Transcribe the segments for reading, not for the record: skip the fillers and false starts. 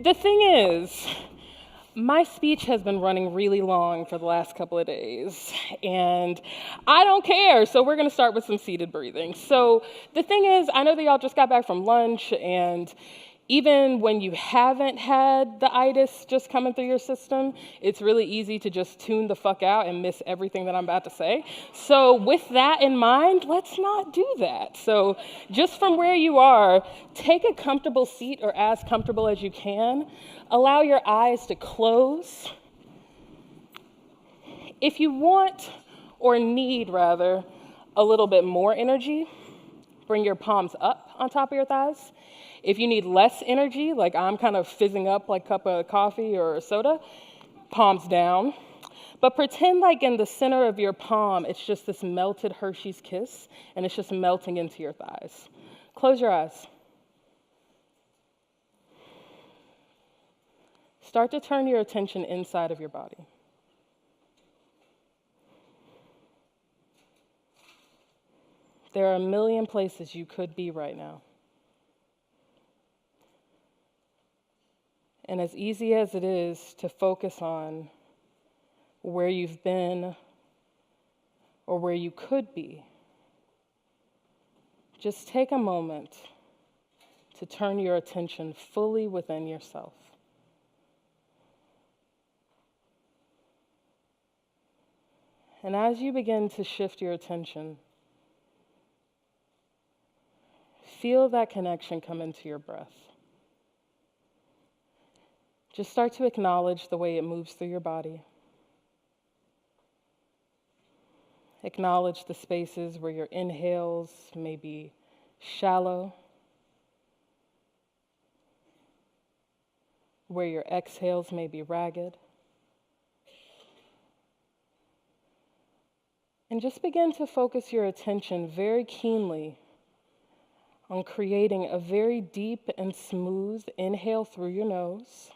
The thing is, my speech has been running really long for the last couple of days, and I don't care, so we're gonna start with some seated breathing. So the thing is, I know that y'all just got back from lunch, and even when you haven't had the itis just coming through your system, it's really easy to just tune the fuck out and miss everything that I'm about to say. So with that in mind, let's not do that. So just from where you are, take a comfortable seat or as comfortable as you can. Allow your eyes to close. If you want, or need rather, a little bit more energy, bring your palms up on top of your thighs. If you need less energy, like I'm kind of fizzing up like a cup of coffee or soda, palms down. But pretend like in the center of your palm, it's just this melted Hershey's Kiss, and it's just melting into your thighs. Close your eyes. Start to turn your attention inside of your body. There are a million places you could be right now. And as easy as it is to focus on where you've been or where you could be, just take a moment to turn your attention fully within yourself. And as you begin to shift your attention, feel that connection come into your breath. Just start to acknowledge the way it moves through your body. Acknowledge the spaces where your inhales may be shallow, where your exhales may be ragged. And just begin to focus your attention very keenly on creating a very deep and smooth inhale through your nose,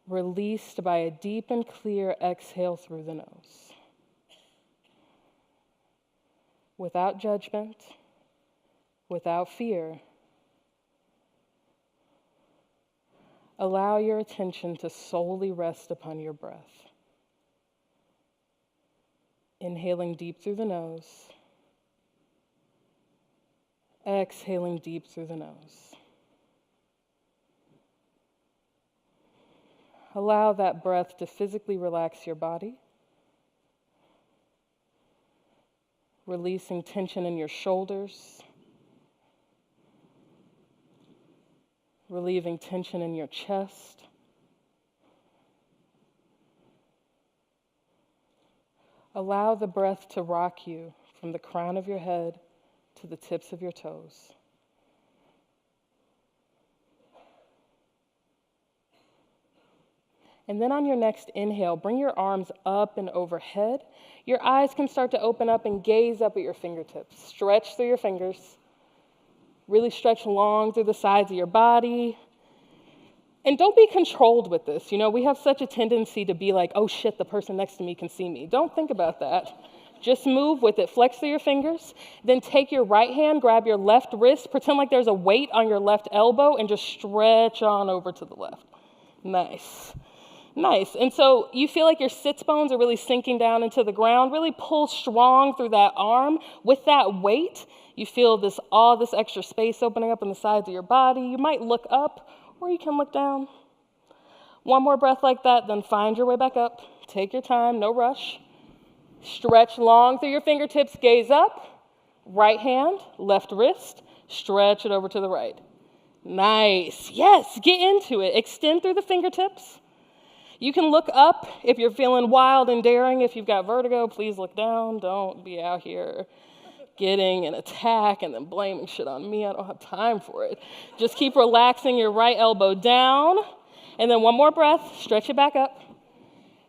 released by a deep and clear exhale through the nose. Without judgment, without fear, allow your attention to solely rest upon your breath. Inhaling deep through the nose, exhaling deep through the nose. Allow that breath to physically relax your body, releasing tension in your shoulders, relieving tension in your chest. Allow the breath to rock you from the crown of your head to the tips of your toes. And then on your next inhale, bring your arms up and overhead. Your eyes can start to open up and gaze up at your fingertips. Stretch through your fingers. Really stretch long through the sides of your body. And don't be controlled with this. You know, we have such a tendency to be like, oh shit, the person next to me can see me. Don't think about that. Just move with it. Flex through your fingers. Then take your right hand, grab your left wrist, pretend like there's a weight on your left elbow, and just stretch on over to the left. Nice. Nice. And so you feel like your sits bones are really sinking down into the ground. Really pull strong through that arm. With that weight, you feel all this extra space opening up on the sides of your body. You might look up, or you can look down. One more breath like that, then find your way back up. Take your time, no rush. Stretch long through your fingertips, gaze up. Right hand, left wrist, stretch it over to the right. Nice. Yes, get into it. Extend through the fingertips. You can look up if you're feeling wild and daring. If you've got vertigo, please look down. Don't be out here getting an attack and then blaming shit on me. I don't have time for it. Just keep relaxing your right elbow down. And then one more breath. Stretch it back up.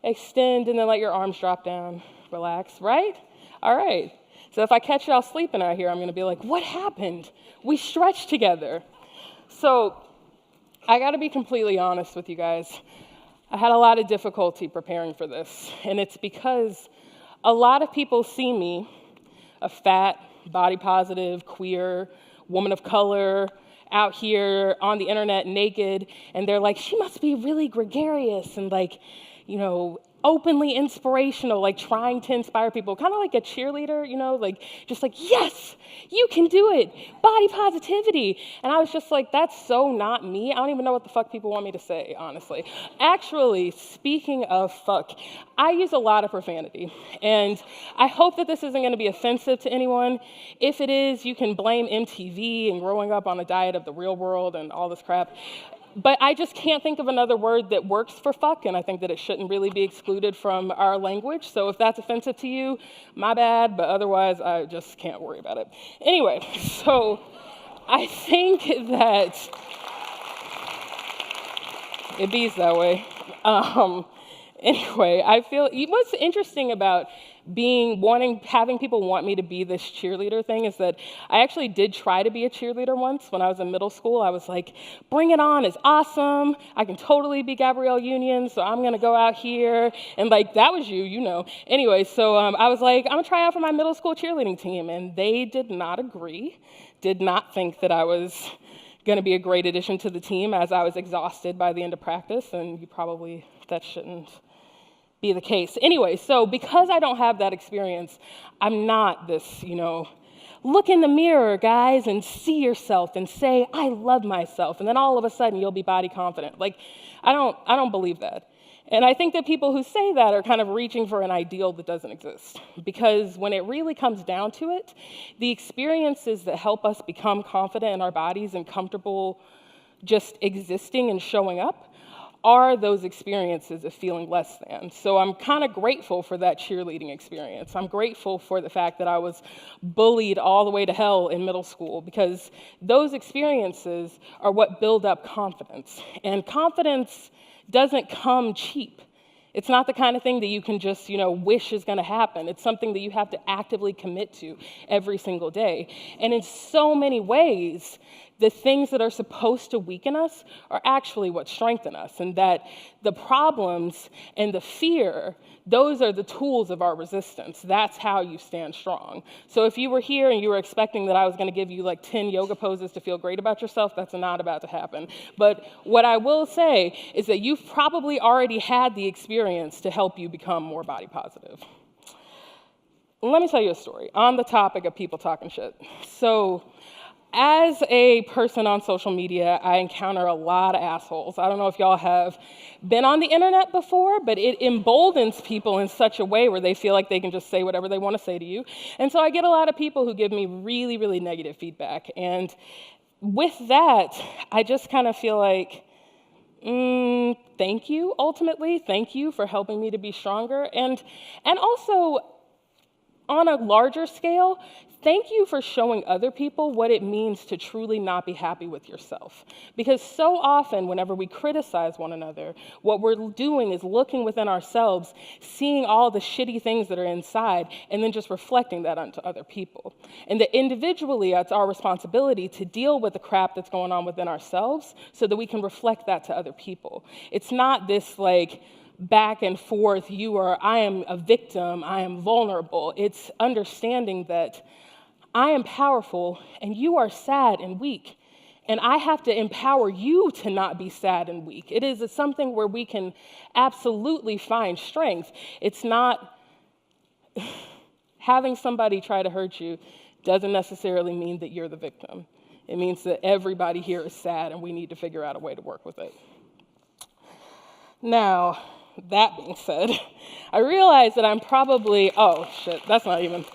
Extend, and then let your arms drop down. Relax, right? All right. So if I catch y'all sleeping out here, I'm going to be like, what happened? We stretched together. So I got to be completely honest with you guys. I had a lot of difficulty preparing for this, and it's because a lot of people see me, a fat, body positive, queer, woman of color, out here on the internet naked, and they're like, she must be really gregarious and like, openly inspirational, like trying to inspire people, kind of like a cheerleader, like just like, yes, you can do it, body positivity. And I was just like, that's so not me. I don't even know what the fuck people want me to say, honestly. Actually, speaking of fuck, I use a lot of profanity, and I hope that this isn't going to be offensive to anyone. If it is, you can blame MTV and growing up on a diet of the real world and all this crap. But I just can't think of another word that works for fuck, and I think that it shouldn't really be excluded from our language. So if that's offensive to you, my bad, but otherwise I just can't worry about it. Anyway, so I think that it bees that way. Anyway, I feel what's interesting about having people want me to be this cheerleader thing is that I actually did try to be a cheerleader once when I was in middle school. I was like, bring it on, it's awesome. I can totally be Gabrielle Union, so I'm gonna go out here. And like, that was you. Anyway, so I was like, I'm gonna try out for my middle school cheerleading team. And they did not agree, did not think that I was gonna be a great addition to the team, as I was exhausted by the end of practice, and that shouldn't be the case. Anyway, so because I don't have that experience, I'm not this, look in the mirror, guys, and see yourself and say, I love myself, and then all of a sudden you'll be body confident. Like, I don't believe that. And I think that people who say that are kind of reaching for an ideal that doesn't exist. Because when it really comes down to it, the experiences that help us become confident in our bodies and comfortable just existing and showing up are those experiences of feeling less than. So I'm kind of grateful for that cheerleading experience. I'm grateful for the fact that I was bullied all the way to hell in middle school, because those experiences are what build up confidence. And confidence doesn't come cheap. It's not the kind of thing that you can just, wish is gonna happen. It's something that you have to actively commit to every single day. And in so many ways, the things that are supposed to weaken us are actually what strengthen us, and that the problems and the fear, those are the tools of our resistance. That's how you stand strong. So if you were here and you were expecting that I was gonna give you like 10 yoga poses to feel great about yourself, that's not about to happen. But what I will say is that you've probably already had the experience to help you become more body positive. Let me tell you a story on the topic of people talking shit. So, as a person on social media, I encounter a lot of assholes. I don't know if y'all have been on the internet before, but it emboldens people in such a way where they feel like they can just say whatever they want to say to you. And so I get a lot of people who give me really, really negative feedback. And with that, I just kind of feel like, thank you, ultimately. Thank you for helping me to be stronger. And also, on a larger scale, thank you for showing other people what it means to truly not be happy with yourself. Because so often, whenever we criticize one another, what we're doing is looking within ourselves, seeing all the shitty things that are inside, and then just reflecting that onto other people. And that individually, it's our responsibility to deal with the crap that's going on within ourselves so that we can reflect that to other people. It's not this like, back and forth, I am a victim, I am vulnerable. It's understanding that I am powerful and you are sad and weak, and I have to empower you to not be sad and weak. It is something where we can absolutely find strength. It's not having somebody try to hurt you doesn't necessarily mean that you're the victim. It means that everybody here is sad and we need to figure out a way to work with it. Now, that being said, I realize that I'm probably, that's not even,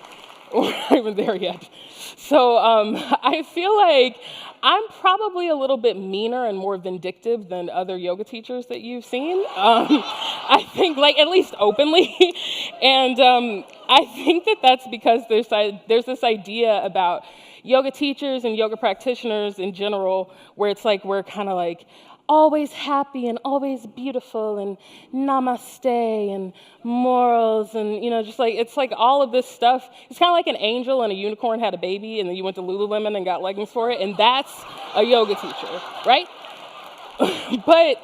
we're not even there yet. So I feel like I'm probably a little bit meaner and more vindictive than other yoga teachers that you've seen. I think, like, at least openly. And I think that that's because there's this idea about yoga teachers and yoga practitioners in general where it's like we're kind of like, always happy and always beautiful and namaste and morals and, just like, it's like all of this stuff. It's kind of like an angel and a unicorn had a baby and then you went to Lululemon and got leggings for it, and that's a yoga teacher, right? But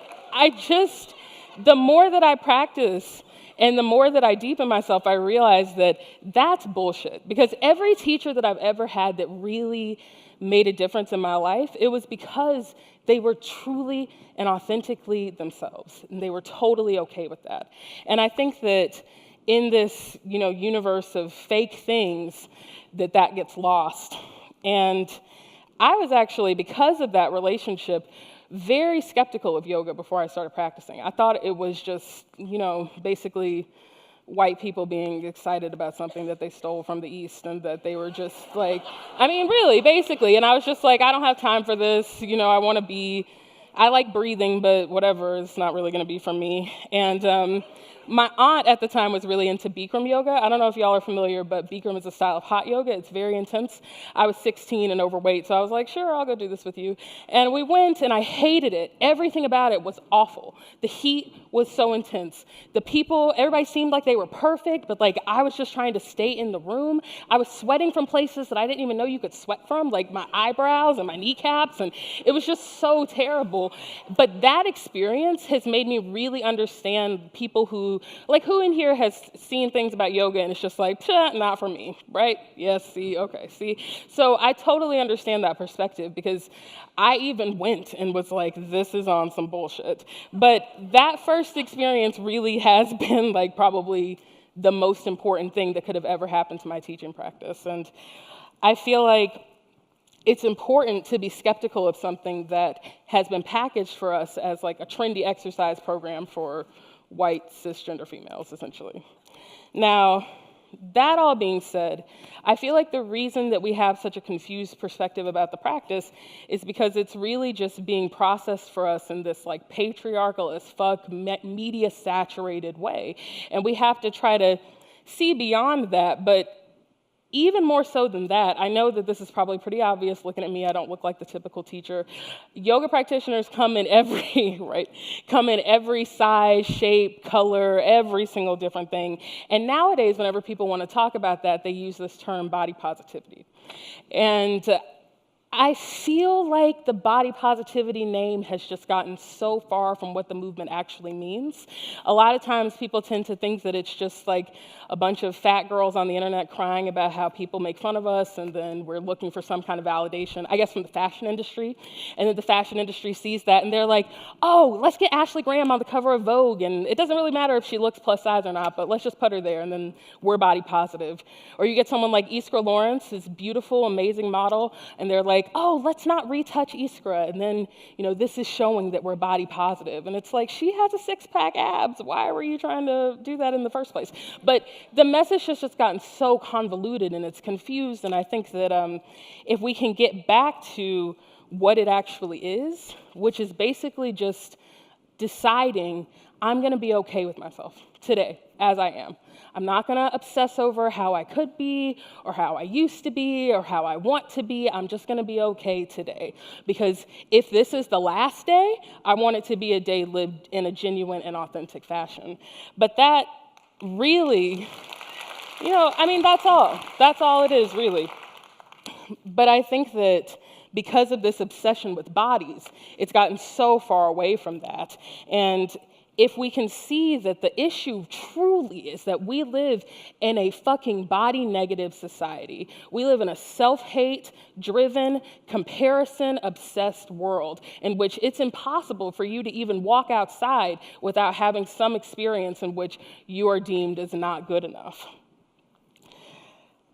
the more that I practice And the more that I deepen myself, I realize that that's bullshit. Because every teacher that I've ever had that really made a difference in my life, it was because they were truly and authentically themselves. And they were totally okay with that. And I think that in this, universe of fake things, that gets lost. And I was actually, because of that relationship, very skeptical of yoga before I started practicing. I thought it was just, basically white people being excited about something that they stole from the East, and that they were just like, really, basically. And I was just like, I don't have time for this. I like breathing, but whatever, it's not really going to be for me. And my aunt at the time was really into Bikram yoga. I don't know if y'all are familiar, but Bikram is a style of hot yoga. It's very intense. I was 16 and overweight, so I was like, sure, I'll go do this with you. And we went, and I hated it. Everything about it was awful. The heat was so intense. The people, everybody seemed like they were perfect, but I was just trying to stay in the room. I was sweating from places that I didn't even know you could sweat from, like my eyebrows and my kneecaps, and it was just so terrible. But that experience has made me really understand people who in here has seen things about yoga and it's just like, not for me, right? Yes, see, okay, see. So I totally understand that perspective, because I even went and was like, this is on some bullshit. But that first experience really has been probably the most important thing that could have ever happened to my teaching practice. And I feel like it's important to be skeptical of something that has been packaged for us as a trendy exercise program for white cisgender females, essentially. Now, that all being said, I feel like the reason that we have such a confused perspective about the practice is because it's really just being processed for us in this patriarchal as fuck, media-saturated way. And we have to try to see beyond that, but even more so than that, I know that this is probably pretty obvious. Looking at me, I don't look like the typical teacher. Yoga practitioners come in every size, shape, color, every single different thing. And nowadays, whenever people want to talk about that, they use this term body positivity. And I feel like the body positivity name has just gotten so far from what the movement actually means. A lot of times people tend to think that it's just a bunch of fat girls on the internet crying about how people make fun of us, and then we're looking for some kind of validation, I guess from the fashion industry. And then the fashion industry sees that and they're like, oh, let's get Ashley Graham on the cover of Vogue, and it doesn't really matter if she looks plus size or not, but let's just put her there, and then we're body positive. Or you get someone like Iskra Lawrence, this beautiful, amazing model, and they're like, oh, let's not retouch Iskra, and then, this is showing that we're body positive. And it's like, she has a six-pack abs. Why were you trying to do that in the first place? But the message has just gotten so convoluted and it's confused, and I think that if we can get back to what it actually is, which is basically just deciding I'm going to be okay with myself today as I am. I'm not going to obsess over how I could be or how I used to be or how I want to be. I'm just going to be okay today. Because if this is the last day, I want it to be a day lived in a genuine and authentic fashion. But that really, that's all. That's all it is, really. But I think that because of this obsession with bodies, it's gotten so far away from that. And if we can see that the issue truly is that we live in a fucking body-negative society. We live in a self-hate, driven, comparison-obsessed world in which it's impossible for you to even walk outside without having some experience in which you are deemed as not good enough.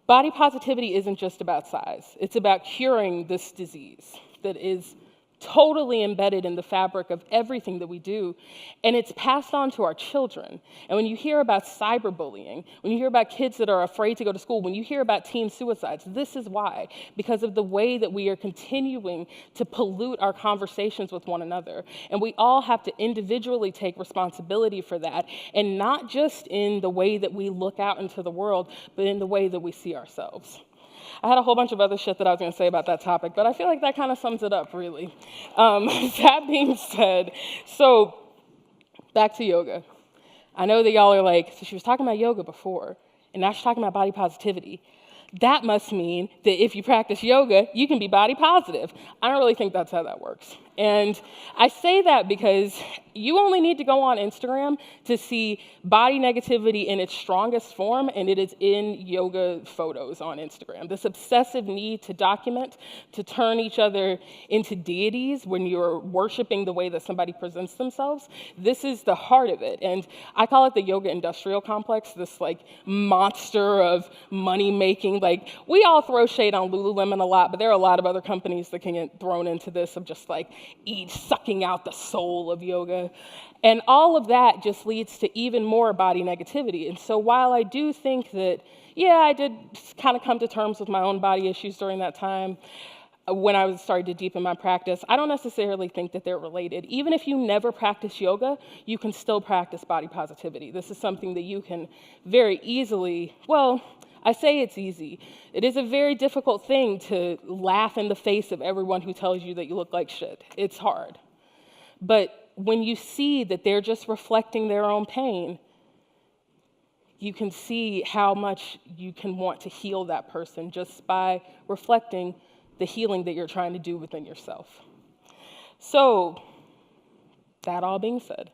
Body positivity isn't just about size. It's about curing this disease that is totally embedded in the fabric of everything that we do, and it's passed on to our children. And when you hear about cyberbullying, when you hear about kids that are afraid to go to school, when you hear about teen suicides, this is why, because of the way that we are continuing to pollute our conversations with one another. And we all have to individually take responsibility for that, and not just in the way that we look out into the world, but in the way that we see ourselves. I had a whole bunch of other shit that I was going to say about that topic, but I feel like that kind of sums it up, really. That being said, so back to yoga. I know that y'all are like, so she was talking about yoga before, and now she's talking about body positivity. That must mean that if you practice yoga, you can be body positive. I don't really think that's how that works. And I say that because you only need to go on Instagram to see body negativity in its strongest form, and it is in yoga photos on Instagram. This obsessive need to document, to turn each other into deities when you're worshiping the way that somebody presents themselves, this is the heart of it. And I call it the yoga industrial complex, this like monster of money making. Like, we all throw shade on Lululemon a lot, but there are a lot of other companies that can get thrown into this of just like sucking out the soul of yoga. And all of that just leads to even more body negativity. And so while I do think that, yeah, I did kind of come to terms with my own body issues during that time, when I was starting to deepen my practice, I don't necessarily think that they're related. Even if you never practice yoga, you can still practice body positivity. This is something that you can very easily, well, I say it's easy. It is a very difficult thing to laugh in the face of everyone who tells you that you look like shit. It's hard. But when you see that they're just reflecting their own pain, you can see how much you can want to heal that person just by reflecting the healing that you're trying to do within yourself. So, that all being said,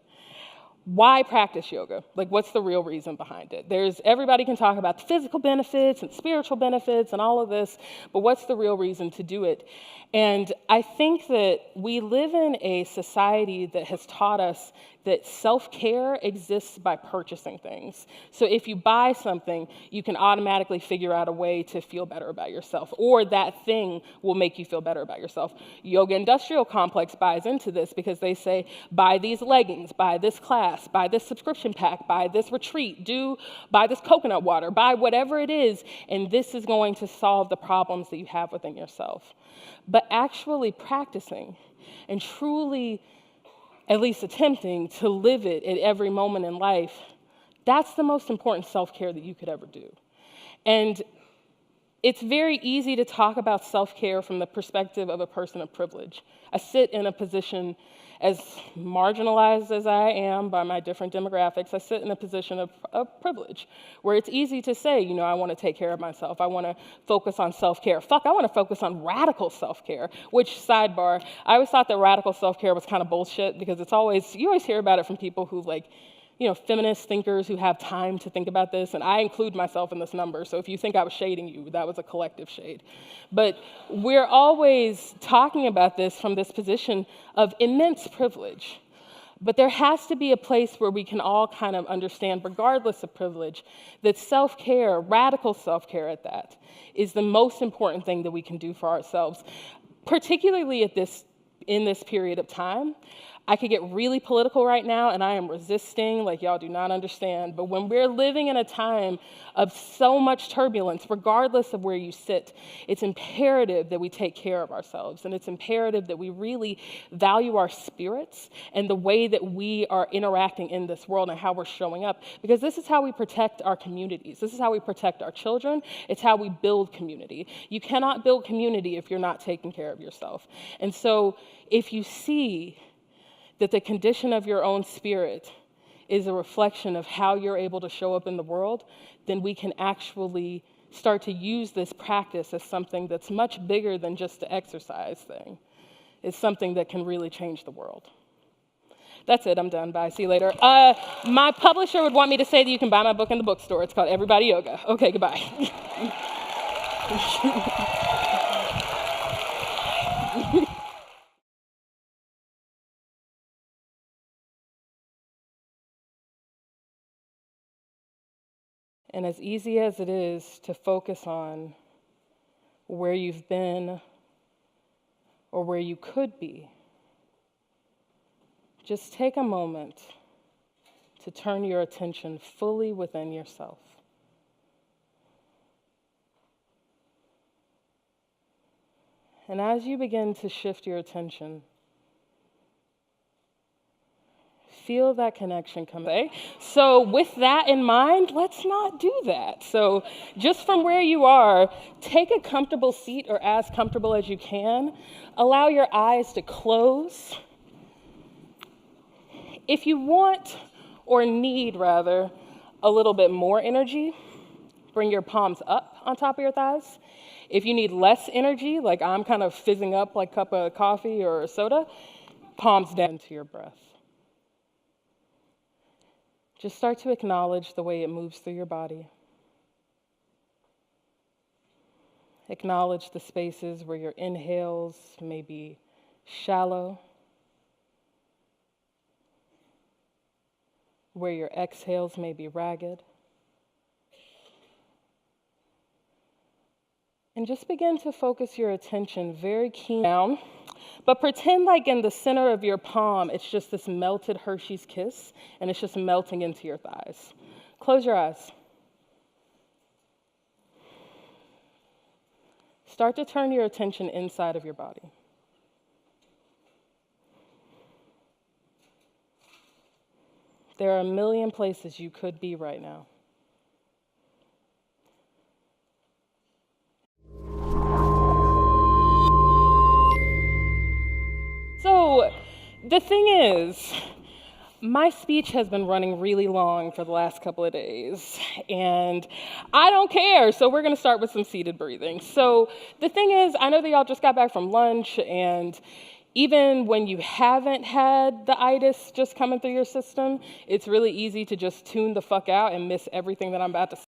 why practice yoga? Like, what's the real reason behind it? Everybody can talk about the physical benefits and spiritual benefits and all of this, but what's the real reason to do it? And I think that we live in a society that has taught us that self-care exists by purchasing things. So if you buy something, you can automatically figure out a way to feel better about yourself, or that thing will make you feel better about yourself. Yoga Industrial Complex buys into this because they say, buy these leggings, buy this class, buy this subscription pack, buy this retreat, buy this coconut water, buy whatever it is, and this is going to solve the problems that you have within yourself. But actually practicing and truly at least attempting to live it at every moment in life, that's the most important self-care that you could ever do. And it's very easy to talk about self-care from the perspective of a person of privilege. I sit in a position, as marginalized as I am by my different demographics, I sit in a position of privilege, where it's easy to say, you know, I want to take care of myself. I want to focus on self-care. I want to focus on radical self-care, which, sidebar, I always thought that radical self-care was kind of bullshit, because you always hear about it from people who, like, you know, feminist thinkers who have time to think about this, and I include myself in this number, so if you think I was shading you, that was a collective shade. But we're always talking about this from this position of immense privilege. But there has to be a place where we can all kind of understand, regardless of privilege, that self-care, radical self-care at that, is the most important thing that we can do for ourselves, particularly in this period of time. I could get really political right now, and I am resisting, like y'all do not understand. But when we're living in a time of so much turbulence, regardless of where you sit, it's imperative that we take care of ourselves. And it's imperative that we really value our spirits and the way that we are interacting in this world and how we're showing up. Because this is how we protect our communities. This is how we protect our children. It's how we build community. You cannot build community if you're not taking care of yourself. And so if you see that the condition of your own spirit is a reflection of how you're able to show up in the world, then we can actually start to use this practice as something that's much bigger than just the exercise thing. It's something that can really change the world. That's it, I'm done, bye, see you later. My publisher would want me to say that you can buy my book in the bookstore. It's called Everybody Yoga. Okay, goodbye. And as easy as it is to focus on where you've been or where you could be, just take a moment to turn your attention fully within yourself. And as you begin to shift your attention, feel that connection come in. So with that in mind, let's not do that. So just from where you are, take a comfortable seat or as comfortable as you can. Allow your eyes to close. If you want, or need rather, a little bit more energy, bring your palms up on top of your thighs. If you need less energy, like I'm kind of fizzing up like a cup of coffee or a soda, palms down to your breath. Just start to acknowledge the way it moves through your body. Acknowledge the spaces where your inhales may be shallow, where your exhales may be ragged. And just begin to focus your attention very keen down, but pretend like in the center of your palm, it's just this melted Hershey's Kiss, and it's just melting into your thighs. Close your eyes. Start to turn your attention inside of your body. There are a million places you could be right now. So the thing is, my speech has been running really long for the last couple of days, and I don't care, so we're going to start with some seated breathing. So the thing is, I know that y'all just got back from lunch, and even when you haven't had the itis just coming through your system, it's really easy to just tune the fuck out and miss everything that I'm about to say.